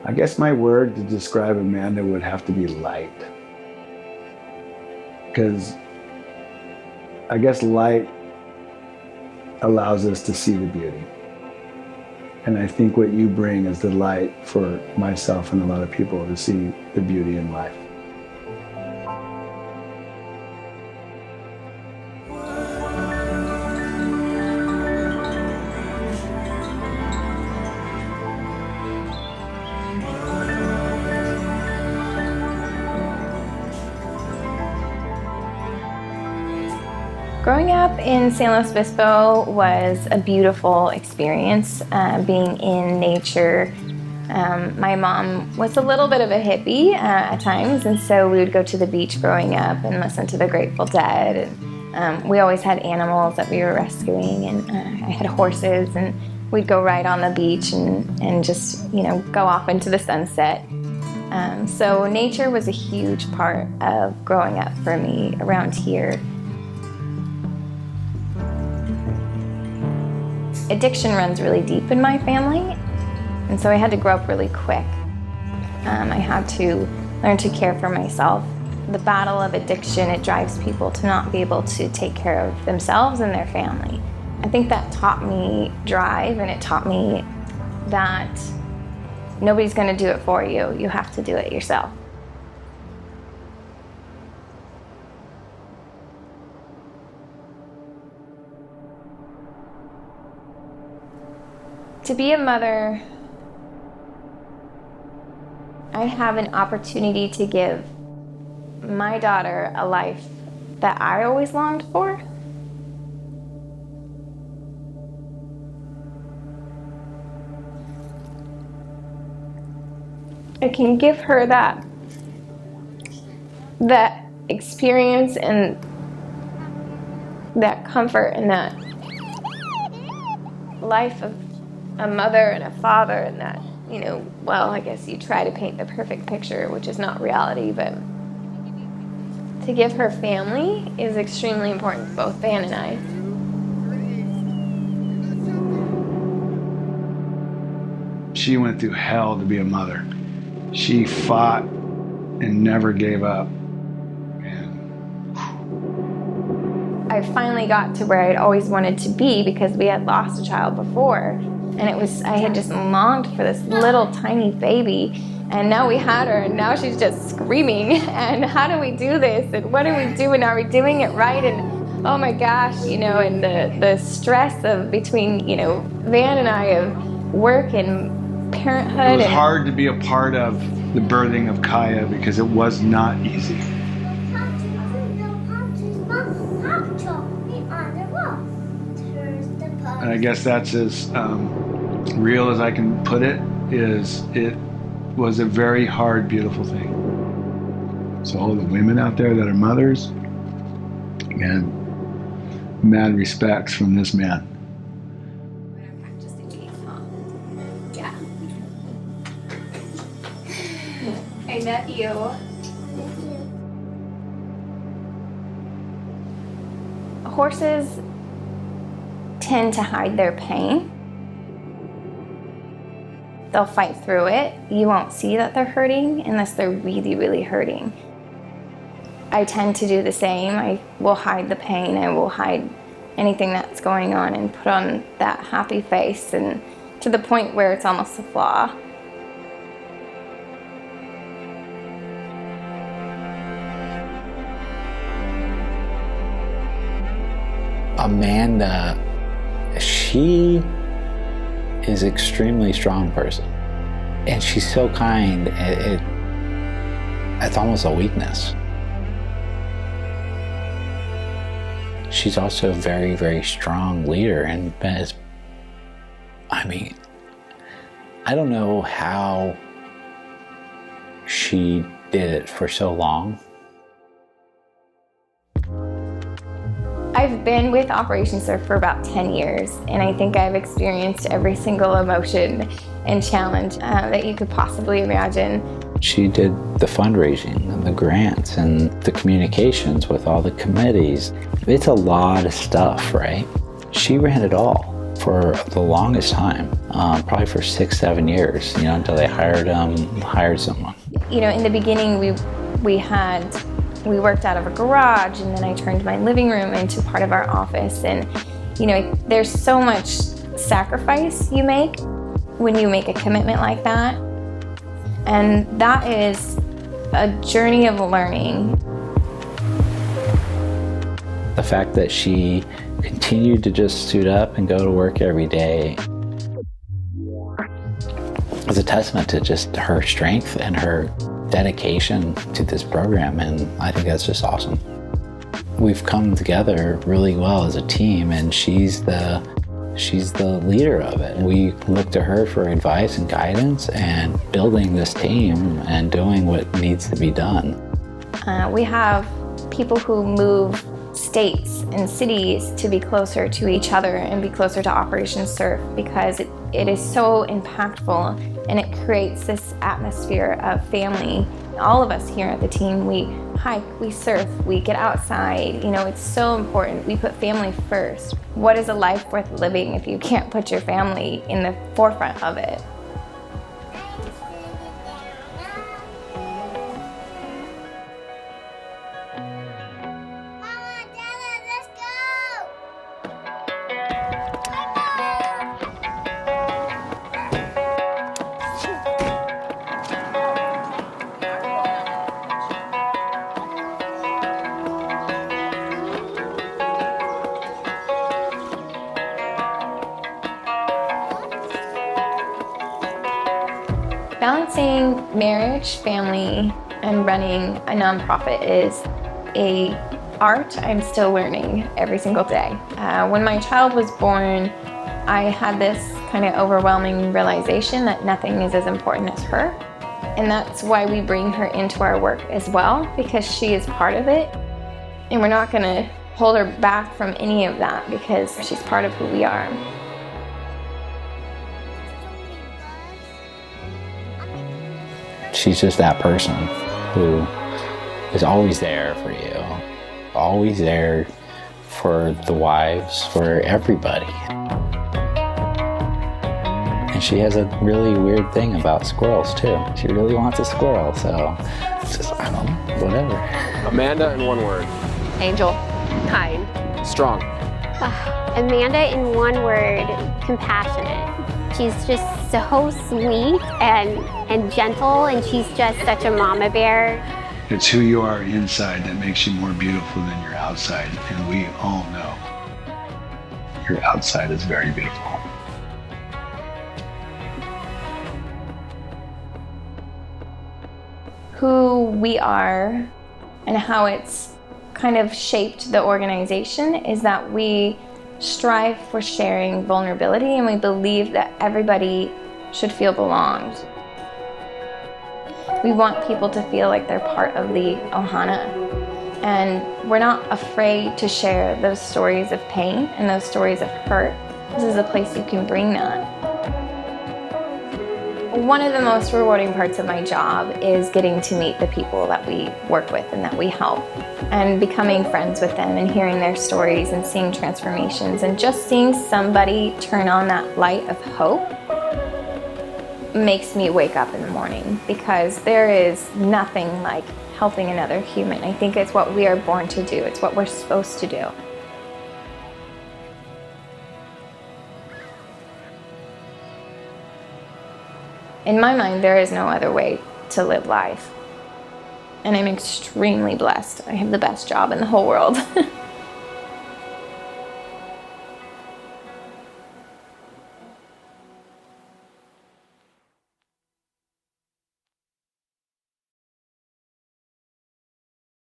I guess my word to describe Amanda would have to be light. Because I guess light allows us to see the beauty. And I think what you bring is the light for myself and a lot of people to see the beauty in life. Growing up in San Luis Obispo was a beautiful experience, being in nature. My mom was a little bit of a hippie at times, and so we would go to the beach growing up and listen to the Grateful Dead. And, we always had animals that we were rescuing, and I had horses, and we'd go right on the beach and just, go off into the sunset. So nature was a huge part of growing up for me around here. Addiction runs really deep in my family, and so I had to grow up really quick. I had to learn to care for myself. The battle of addiction, it drives people to not be able to take care of themselves and their family. I think that taught me drive, and it taught me that nobody's going to do it for you. You have to do it yourself. To be a mother, I have an opportunity to give my daughter a life that I always longed for. I can give her that experience and that comfort and that life of a mother and a father, and that, I guess you try to paint the perfect picture, which is not reality, but to give her family is extremely important to both Van and I. She went through hell to be a mother. She fought and never gave up. I finally got to where I'd always wanted to be, because we had lost a child before. And I had just longed for this little tiny baby. And now we had her, and now she's just screaming. And how do we do this? And what do we do? And are we doing it right? And oh my gosh, and the stress of between, Van and I of work and parenthood. It was hard to be a part of the birthing of Kaya because it was not easy. And I guess that's as real as I can put it, it was a very hard, beautiful thing. So all the women out there that are mothers, and mad respects from this man. Yeah. I met you. Horses tend to hide their pain. They'll fight through it. You won't see that they're hurting unless they're really, really hurting. I tend to do the same. I will hide the pain. I will hide anything that's going on and put on that happy face, and to the point where it's almost a flaw. Amanda, she is an extremely strong person, and she's so kind. It's almost a weakness. She's also a very, very strong leader, and I don't know how she did it for so long. I've been with Operation Surf for about 10 years, and I think I've experienced every single emotion and challenge that you could possibly imagine. She did the fundraising and the grants and the communications with all the committees. It's a lot of stuff, right? She ran it all for the longest time, probably for 6-7 years, until they hired someone. In the beginning, we worked out of a garage, and then I turned my living room into part of our office. And there's so much sacrifice you make when you make a commitment like that, and that is a journey of learning. The fact that she continued to just suit up and go to work every day is a testament to just her strength and her dedication to this program, and I think that's just awesome. We've come together really well as a team, and she's the leader of it. We look to her for advice and guidance and building this team and doing what needs to be done. We have people who move states and cities to be closer to each other and be closer to Operation Surf, because it is so impactful, and it creates this atmosphere of family. All of us here at the team, we hike, we surf, we get outside. It's so important. We put family first. What is a life worth living if you can't put your family in the forefront of it? Balancing marriage, family, and running a nonprofit is an art I'm still learning every single day. When my child was born, I had this kind of overwhelming realization that nothing is as important as her. And that's why we bring her into our work as well, because she is part of it. And we're not going to hold her back from any of that, because she's part of who we are. She's just that person who is always there for you, always there for the wives, for everybody. And she has a really weird thing about squirrels too. She really wants a squirrel, so just, I don't know, whatever. Amanda in one word. Angel. Kind. Strong. Amanda in one word, compassionate. She's just so sweet and gentle, and she's just such a mama bear. It's who you are inside that makes you more beautiful than your outside, and we all know your outside is very beautiful. Who we are and how it's kind of shaped the organization is that we strive for sharing vulnerability, and we believe that everybody should feel belonged. We want people to feel like they're part of the Ohana, and we're not afraid to share those stories of pain and those stories of hurt. This is a place you can bring that. One of the most rewarding parts of my job is getting to meet the people that we work with and that we help, and becoming friends with them and hearing their stories and seeing transformations, and just seeing somebody turn on that light of hope makes me wake up in the morning, because there is nothing like helping another human. I think it's what we are born to do. It's what we're supposed to do. In my mind, there is no other way to live life. And I'm extremely blessed. I have the best job in the whole world.